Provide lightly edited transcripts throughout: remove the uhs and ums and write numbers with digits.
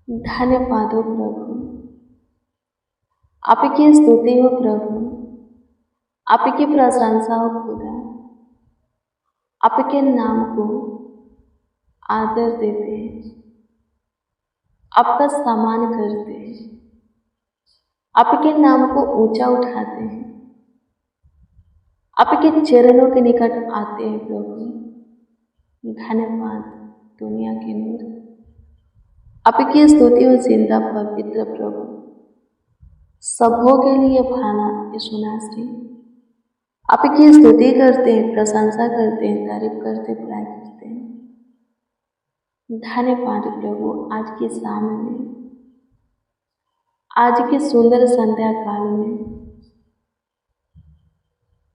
धन्यवाद हो प्रभु, आपकी स्तुति हो प्रभु, आपकी प्रशंसा हो खुदा, आपके नाम को आदर देते हैं, आपका सम्मान करते हैं, आपके नाम को ऊंचा उठाते हैं, आपके चरणों के निकट आते हैं प्रभु। धन्यवाद दुनिया के नूर, आपकी स्तुति हो जिंदा पवित्र प्रभु, सबों के लिए भाना यीशुनासरी, आपकी स्तुति करते हैं, प्रशंसा करते हैं, तारीफ करते हैं, बुराई करते हैं। धन्यवाद प्रभु आज की शाम में, आज की सुंदर संध्या काल में,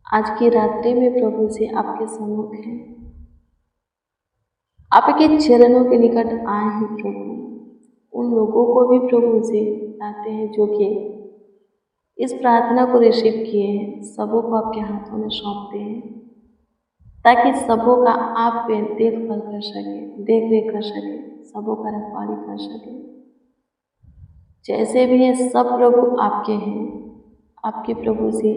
आज की रात्रि में प्रभु से आपके सम्मुख हैं, आपके चरणों के निकट आए हैं प्रभु। उन लोगों को भी प्रभु से आते हैं जो कि इस प्रार्थना को रिसीव किए हैं, सबों को आपके हाथों में सौंपते हैं ताकि सबों का आप पे देखभाल कर सके, देख रेख कर सके, सबों का रखवाली कर सके। जैसे भी ये सब प्रभु आपके हैं, आपके प्रभु से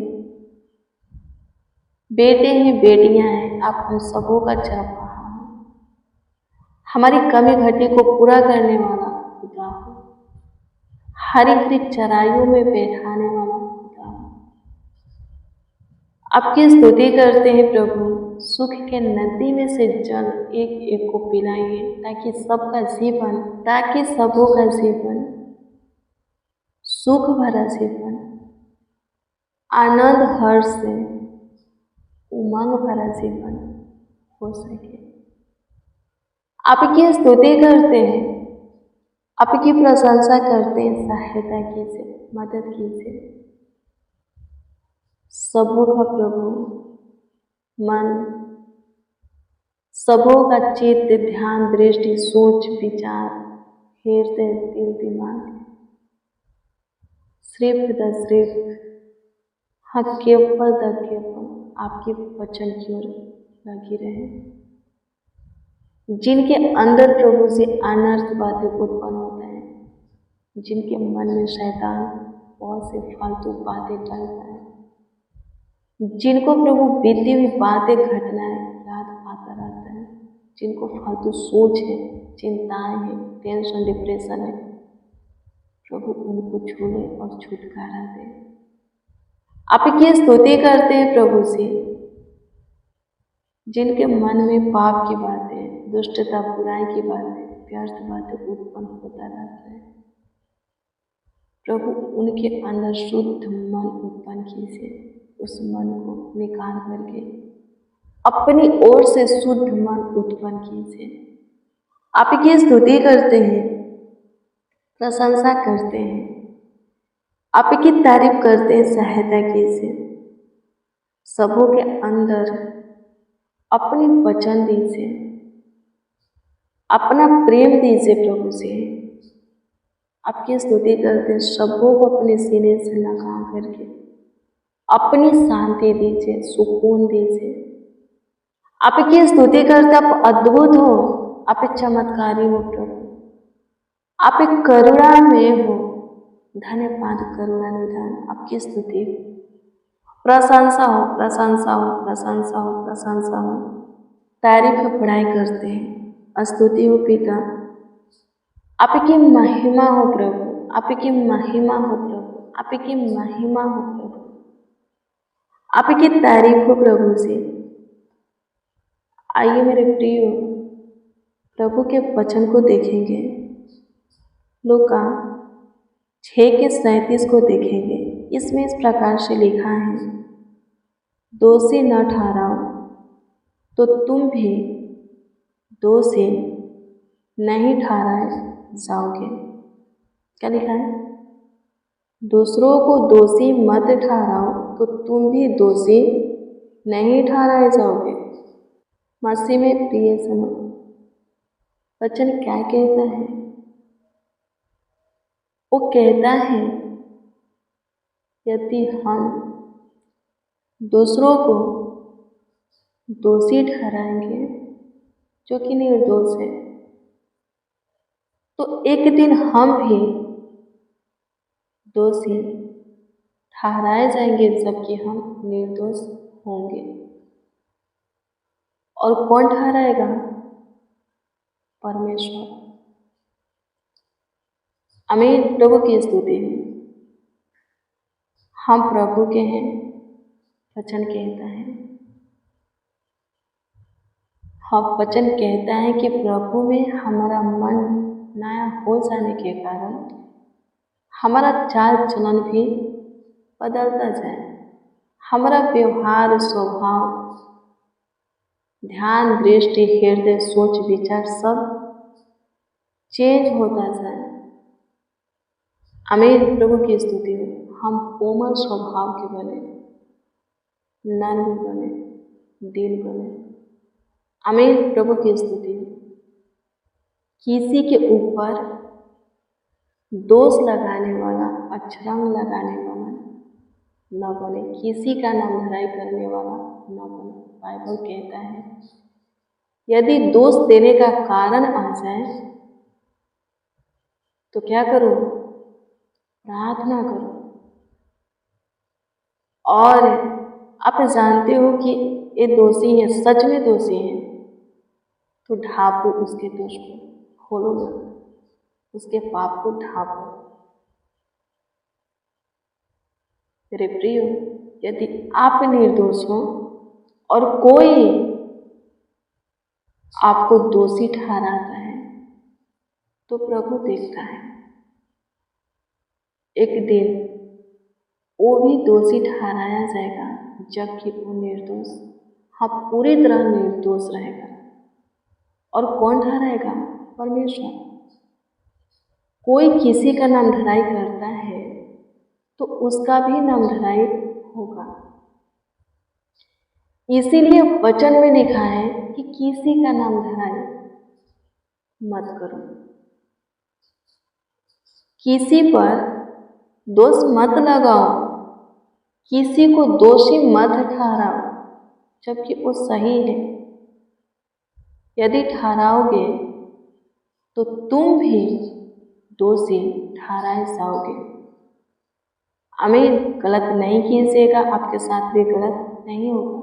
बेटे हैं, बेटियां हैं, आप उन सबों का जप हमारी कमी घटी को पूरा करने वाला खुदा हो, हरी हरी चराइयों में बैठाने वाला खुदा हो। आपकी स्तुति करते हैं प्रभु, सुख के नदी में से जल एक एक को पिलाइए ताकि सबका जीवन, ताकि सबों का जीवन सुख भरा जीवन, आनंद हर्ष से उमंग भरा जीवन हो सके। आपकी स्तुति करते हैं, आपकी प्रशंसा करते हैं, सहायता कीजिए, मदद कीजिए। सबों का प्रभु मन, सबों का चित्त, ध्यान, दृष्टि, सोच, विचार, हृदय, दिल, दिमाग सिर्फ हाँ केवल आपके वचन की ओर लगी रहे। जिनके अंदर प्रभु से अनर्थ बातें उत्पन्न होता है, जिनके मन में शैतान बहुत से फालतू बातें डालता है, जिनको प्रभु बीती हुई बातें, घटनाएं याद आता रहता है, जिनको फालतू सोच है, चिंताएं हैं, टेंशन, डिप्रेशन है, प्रभु उनको छूने और छुटकारा दे। आपकी स्तुति करते हैं प्रभु से, जिनके मन में पाप की बातें, दुष्टता, बुराई की बातें, व्यर्थ बातें उत्पन्न होता रहता है, प्रभु उनके अंदर शुद्ध मन उत्पन्न कीजिए। उस मन को निकाल करके अपनी ओर से शुद्ध मन उत्पन्न कीजिए। आपकी स्तुति करते हैं, प्रशंसा करते हैं, आपकी तारीफ करते हैं, सहायता कीजिए। सबों के अंदर अपनी वचन दीजिए, अपना प्रेम दीजिए प्रभु से। आपकी स्तुति करते हैं, सबों को अपने सीने से लगा करके अपनी शांति दीजिए, सुकून दीजिए। आपकी स्तुति करते आप अद्भुत हो, आप चमत्कारी हो प्रभु, आप एक करुणा में हो। धन्यवाद करुणा निधान, आपकी स्तुति, प्रशंसा हो, प्रशंसा हो, प्रशंसा हो, प्रशंसा हो, तारीफ बढ़ाई करते हैं। स्तुति हो पिता, आपकी महिमा हो प्रभु, आपकी महिमा हो प्रभु, आपकी महिमा हो प्रभु, आपकी तारीफ हो प्रभु से। आइए मेरे प्रिय, प्रभु के वचन को देखेंगे। लूका 6:37 को देखेंगे। इसमें इस प्रकार से लिखा है, दोषी न ठहराओ तो तुम भी दोषी नहीं ठहराए जाओगे। क्या लिखा है? दूसरों को दोषी मत ठहराओ तो तुम भी दोषी नहीं ठहराए जाओगे। मसीह में प्रिय सुनो, वचन क्या कहता है? वो कहता है, यदि हम दूसरों को दोषी ठहराएंगे जो कि निर्दोष है, तो एक दिन हम भी दोषी ठहराए जाएंगे, जबकि हम निर्दोष होंगे। और कौन ठहराएगा? परमेश्वर। आमीन। प्रभु की स्तुति है। हम प्रभु के हैं। वचन कहता है, वचन कहता है कि प्रभु में हमारा मन नया हो जाने के कारण हमारा चाल चलन भी बदलता जाए, हमारा व्यवहार, स्वभाव, ध्यान, दृष्टि, हृदय, सोच, विचार सब चेंज होता जाए। आमीन। प्रभु की स्तुति हो। हम कोमल स्वभाव के बने, नर्म बने, दिल बने। आमीन। प्रभु की स्तुति हो। किसी के ऊपर दोष लगाने वाला, अछरंग लगाने वाला न बने, किसी का नाम धराई करने वाला न बने। बाइबल कहता है यदि दोष देने का कारण आ जाए तो क्या करो? प्रार्थना करो। और आप जानते हो कि ये दोषी है, सच में दोषी है, तो ढांपो उसके दोष को, खोलो मत, उसके पाप को ढांपो। मेरे प्रियो, यदि आप निर्दोष हो और कोई आपको दोषी ठहराता है तो प्रभु देखता है, एक दिन वो भी दोषी ठहराया जाएगा, जबकि वो निर्दोष, हाँ, पूरी तरह निर्दोष रहेगा। और कौन ठहराएगा? परमेश्वर। कोई किसी का नाम धराई करता है तो उसका भी नाम धराई होगा। इसीलिए वचन में लिखा है कि किसी का नाम धराई मत करो, किसी पर दोष मत लगाओ, किसी को दोषी मत ठहराओ, जबकि वो सही है। यदि ठहराओगे तो तुम भी दोषी ठहराए जाओगे। आमीन। गलत नहीं कीजिएगा, आपके साथ भी गलत नहीं होगा।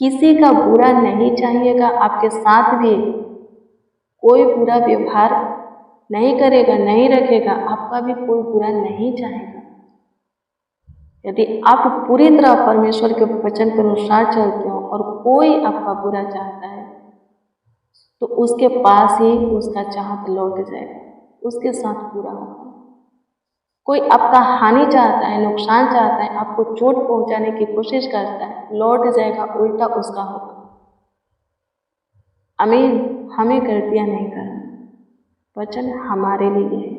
किसी का बुरा नहीं चाहिएगा, आपके साथ भी कोई बुरा व्यवहार नहीं करेगा, नहीं रखेगा, आपका भी कोई बुरा नहीं चाहेगा। यदि आप पूरी तरह परमेश्वर के वचन के अनुसार चलते हो और कोई आपका बुरा चाहता है तो उसके पास ही उसका चाहत लौट जाएगा, उसके साथ बुरा होगा। कोई आपका हानि चाहता है, नुकसान चाहता है, आपको चोट पहुंचाने की कोशिश करता है, लौट जाएगा, उल्टा उसका होगा। आमीन। हमें गलतियां नहीं करना, वचन हमारे लिए है।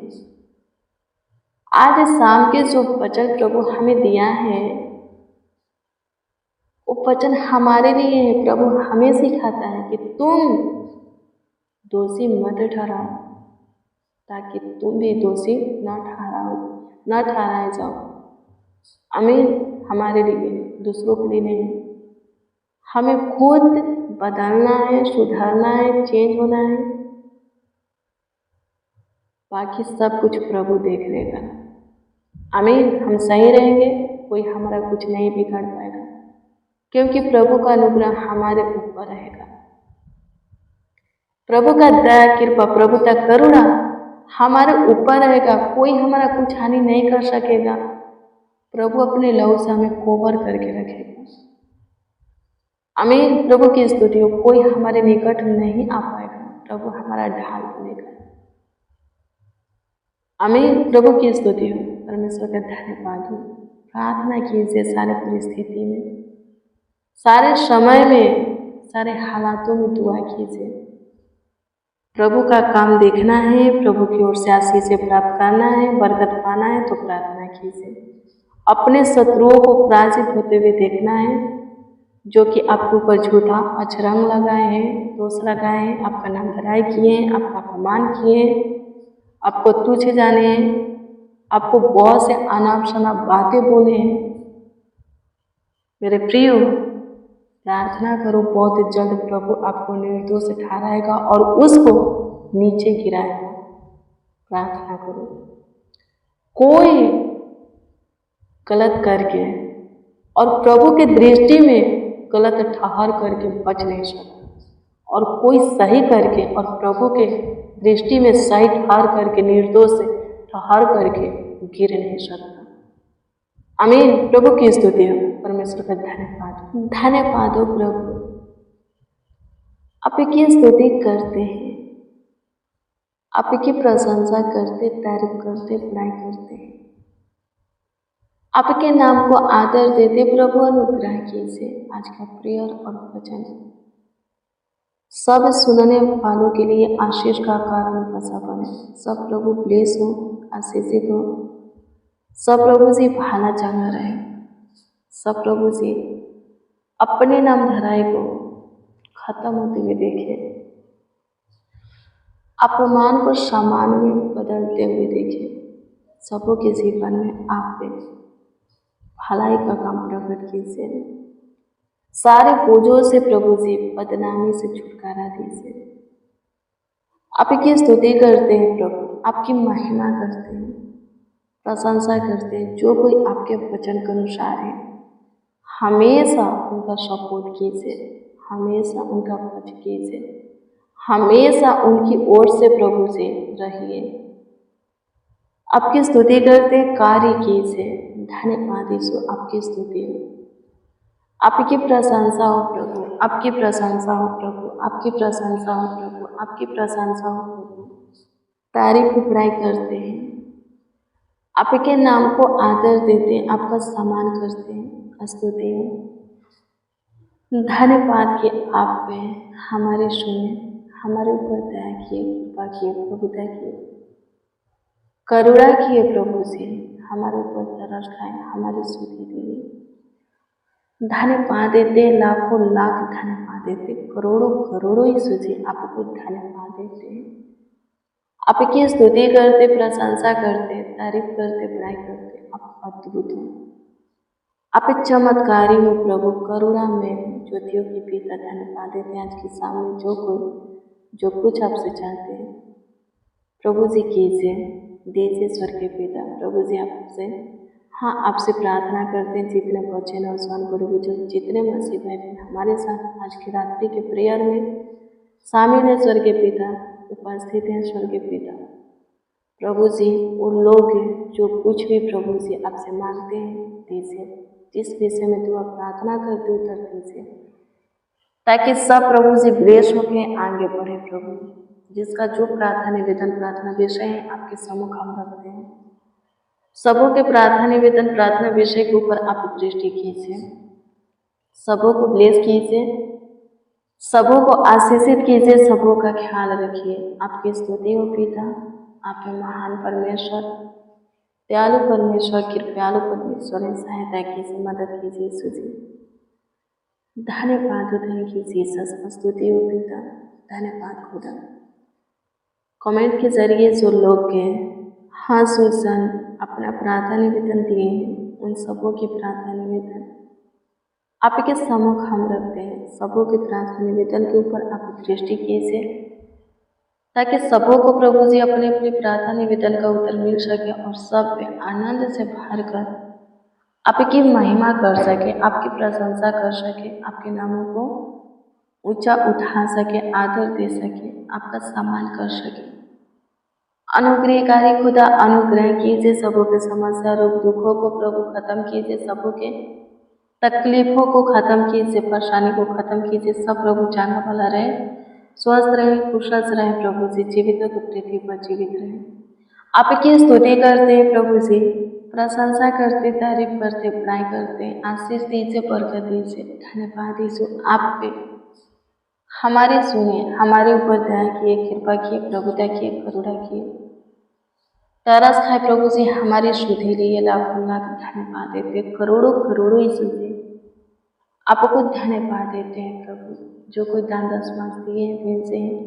आज शाम के जो वचन प्रभु हमें दिया है वो वचन हमारे लिए है। प्रभु हमें सिखाता है कि तुम दोषी मत ठहराओ, ताकि तुम भी दोषी न ठहराए जाओ। आमीन। हमारे लिए, दूसरों के लिए नहीं। हमें खुद बदलना है, सुधरना है, चेंज होना है, बाकी सब कुछ प्रभु देख लेगा। आमीन। हम सही रहेंगे, कोई हमारा कुछ नहीं बिगाड़ पाएगा, क्योंकि प्रभु का अनुग्रह हमारे ऊपर रहेगा। प्रभु का दया, कृपा, प्रभु का करुणा हमारे ऊपर रहेगा। कोई हमारा कुछ हानि नहीं कर सकेगा। प्रभु अपने लहू से हमें कोवर करके रखेगा। आमीन। प्रभु की स्तुति हो। कोई हमारे निकट नहीं आ पाएगा, प्रभु हमारा ढाल बनेगा। आमीन। प्रभु की स्तुति हो। परमेश्वर का धन्यवाद हो। प्रार्थना कीजिए सारे परिस्थिति में, सारे समय में, सारे हालातों में दुआ कीजिए। प्रभु का काम देखना है, प्रभु की ओर से आशीष प्राप्त करना है, बरकत पाना है, तो प्रार्थना कीजिए। अपने शत्रुओं को पराजित होते हुए देखना है, जो कि आपके ऊपर झूठा अछरंग लगाए हैं, दोष लगाए हैं, आपका नाम धराई किए हैं, आपका अपमान किए हैं, आपको तुच्छ जाने हैं, आपको बहुत से अनाप शनाप बातें बोले हैं। मेरे प्रियो, प्रार्थना करो, बहुत जल्द प्रभु आपको निर्दोष ठहराएगा और उसको नीचे गिराएगा। प्रार्थना करो। कोई गलत करके और प्रभु की दृष्टि में गलत ठहर करके बच नहीं सकता, और कोई सही करके और प्रभु के दृष्टि में सही ठहर करके निर्दोष से ठहर करके गिर नहीं सकता। आमीन। प्रभु की स्तुति हो, परमेश्वर का धन्यवाद। धन्यवाद हो प्रभु, आपकी स्तुति करते हैं, आपकी प्रशंसा करते, तारीफ करते, बड़ाई करते हैं, आपके नाम को आदर देते। प्रभु अनुग्रह कीजिए आज का प्रेयर और वचन सब सुनने वालों के लिए आशीष का कारण बसा बने। सब प्रभु ब्लेस हो, आशीषित हो, सब प्रभु जी भाला चंगा रहे, सब प्रभु जी अपने नाम धराई को खत्म होते हुए देखे, अपमान को सम्मान में बदलते हुए देखे। सबों के जीवन में आप पे भलाई का काम प्रकट कीजिए। सारे बोझों से प्रभु जी बदनामी से छुटकारा दीजिए। आपकी स्तुति करते हैं प्रभु, आपकी महिमा करते हैं, प्रशंसा करते हैं। जो कोई आपके वचन के अनुसार है हमेशा उनका सपोर्ट कीजिए, हमेशा उनका पक्ष कीजिए, हमेशा उनकी ओर से प्रभु से रहिए। आपकी स्तुति करते कार्य कीजिए। धन्यवाद यीशु, आपकी स्तुति हो, आपकी प्रशंसा हो प्रभु, आपकी प्रशंसा हो प्रभु, आपकी प्रशंसा हो प्रभु, आपकी प्रशंसा हो प्रभु। तारीफ बड़ाई करते हैं, आपके नाम को आदर देते हैं, आपका सम्मान करते हैं। स्तुति हो, धन्यवाद कि आप पे हमारे सुने, हमारे ऊपर दया किए, कृपा किए प्रभु, दया किए, करुणा किए प्रभु जी, हमारे ऊपर तरस खाए, हमारी स्तुति दिए। धन्यवाद देते, लाखों लाख धन्यवाद देते, करोड़ों करोड़ों यीशु जी आपको धन्यवाद देते। आपकी स्तुति करते, प्रशंसा करते, तारीफ करते, बड़ाई करते। आप अद्भुत हो, आप चमत्कारी हो प्रभु, करुणा में ज्योतियों की पिता। धन्यवाद देते आज के सामने जो कुछ आपसे चाहते हैं प्रभु जी कीजिए, दीजिए स्वर्गीय पिता। प्रभु जी आपसे आपसे प्रार्थना करते हैं, जितने बच्चे नौजवान बड़े बुजुर्ग जितने मसीह भाई बहन हमारे साथ आज की रात्रि के प्रेयर में शामिल है स्वर्गीय पिता, उपस्थित हैं स्वर्गीय पिता। प्रभु जी उन लोग जो कुछ भी प्रभु जी आपसे मांगते हैं दीजिए, जिस विषय में दुआ प्रार्थना करते उत्तर दीजिए, ताकि सब प्रभु जी ब्लेस होके आगे बढ़े। प्रभु जिसका जो प्रार्थना निवेदन प्रार्थना विषय है आपके सम्मुख हम रखते हैं, सबों के प्रार्थना निवेदन प्रार्थना विषय के ऊपर आप दृष्टि कीजिए, सबों को ब्लेस कीजिए, सबों को आशीषित कीजिए, सबों का ख्याल रखिए। आपकी स्तुति हो पिता, आप महान परमेश्वर, दयालु परमेश्वर, कृपयालु परमेश्वर, सहायता कीजिए, मदद कीजिए यीशु जी। धन्यवाद, थैंक यू जीसस। स्तुति हो पिता, धन्यवाद खुदा। कमेंट के जरिए जो लोग के सुसन अपना प्रार्थना निवेदन दिए हैं, उन सबों की प्रार्थना निवेदन आपके सम्मुख हम रखते हैं। सबों के प्रार्थना निवेदन के ऊपर आप दृष्टि कीजिए, ताकि सबों को प्रभु जी अपने अपने प्रार्थना निवेदन का उत्तर मिल सके और सब पे आनंद से भरकर आपकी महिमा कर सके, आपकी प्रशंसा कर सके, आपके नामों को ऊंचा उठा सके, आदर दे सके, आपका सम्मान कर सके। अनुग्रहकारी खुदा अनुग्रह कीजिए, सबों के समस्या रोग दुखों को प्रभु खत्म कीजिए, सबों के तकलीफों को खत्म कीजिए, परेशानी को खत्म कीजिए। सब प्रभु चांगा भला रहे, स्वस्थ रहे, कुशल रहे प्रभु जी, जीवित को पृथ्वी पर जीवित रहे। आपकी स्तुति करते हैं प्रभु जी, प्रशंसा करते, तारीफ करते, बड़ाई करते, आशीष दीजिए, बरकत दीजिए। धन्यवाद यीशु, आप पे हमारे सुनिए, हमारे ऊपर दया किए, कृपा किए, प्रभुता किए, करुणा किए, तरस खाए प्रभु जी, हमारी शुद्धि लिए लाखों लाख धन्यवाद देते, करोड़ों करोड़ों यीशु जी आपको धन्यवाद देते हैं प्रभु। जो कोई दान दशमांश दिए हैं भेजे हैं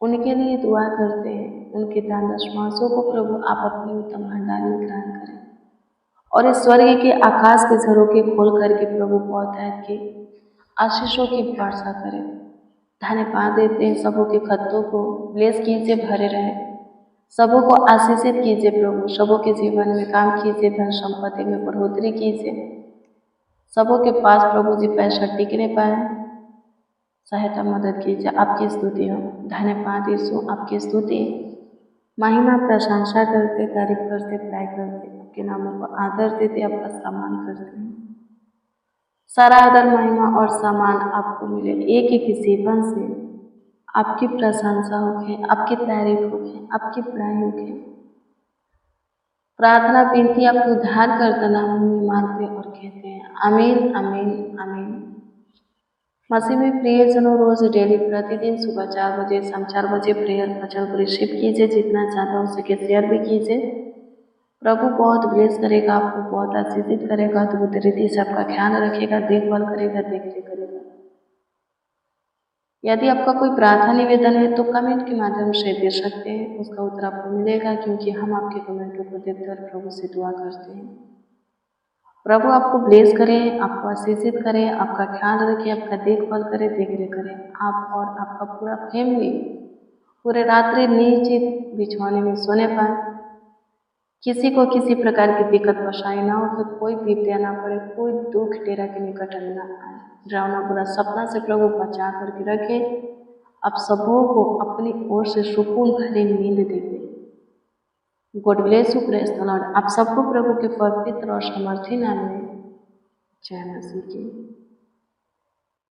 उनके लिए दुआ करते हैं, उनके दान दशमांशों को प्रभु आप अपने उत्तम भंडार में ग्रहण करें और इस स्वर्ग के आकाश के झरोखे खोल करके प्रभु बहुतायत के आशीषों की वर्षा करें। धन्यवाद देते हैं, सबों के खतों को ब्लेस कीजिए, भरे रहे, सबों को आशीषित कीजिए प्रभु, सबों के जीवन में काम कीजिए, धन संपत्ति में बढ़ोतरी कीजिए। सबों के पास प्रभु जी पैसा टिकने पाए, सहायता मदद कीजिए। आपकी स्तुति हो, धन्यवाद यीशु, आपकी स्तुति महिमा प्रशंसा करते, तारीफ करते, बड़ाई करते, आपके नामों को आदर देते, आपका सम्मान करते हैं। सारा आदर महिमा और सम्मान आपको मिले, एक एक जीवन से आपकी प्रशंसा होगी, आपकी तारीफ होगी, आपकी बड़ाई होगी। प्रार्थना विनती आपके उद्धार करता नाम में मांगते और कहते हैं आमीन, आमीन, आमीन। मसीह में प्रियजनों, रोज डेली प्रतिदिन सुबह 4 बजे, शाम 4 बजे प्रेयर वचन को रिसीव कीजिए। जितना ज़्यादा हो सके शेयर भी कीजिए। प्रभु बहुत ब्लेस करेगा, आपको बहुत आशीषित करेगा, अद्भुत रीति से आपका ख्याल रखेगा, देखभाल करेगा, देखरेख करेगा। यदि आपका कोई प्रार्थना निवेदन है तो कमेंट के माध्यम से दे सकते हैं, उसका उत्तर आपको मिलेगा, क्योंकि हम आपके कमेंटों को देखकर प्रभु से दुआ करते हैं। प्रभु आपको ब्लेस करें, आपको आशीषित करें, आपका ख्याल रखें, आपका देखभाल करें, देखरेख करें। आप और आपका पूरा फैमिली पूरे रात्रि निश्चित बिछौने में सोने पाए, किसी को किसी प्रकार की दिक्कत परेशानी ना हो, कि कोई विपदा ना पड़े, कोई दुख डेरा के निकट ना आए, डरावना बुरा सपना से प्रभु बचा करके रखे। आप सबों को अपनी ओर से सुकून भरी नींद देंगे। God bless you, praise the Lord. आप सबको प्रभु के पवित्र और समर्थी नाम में जय मसीह की।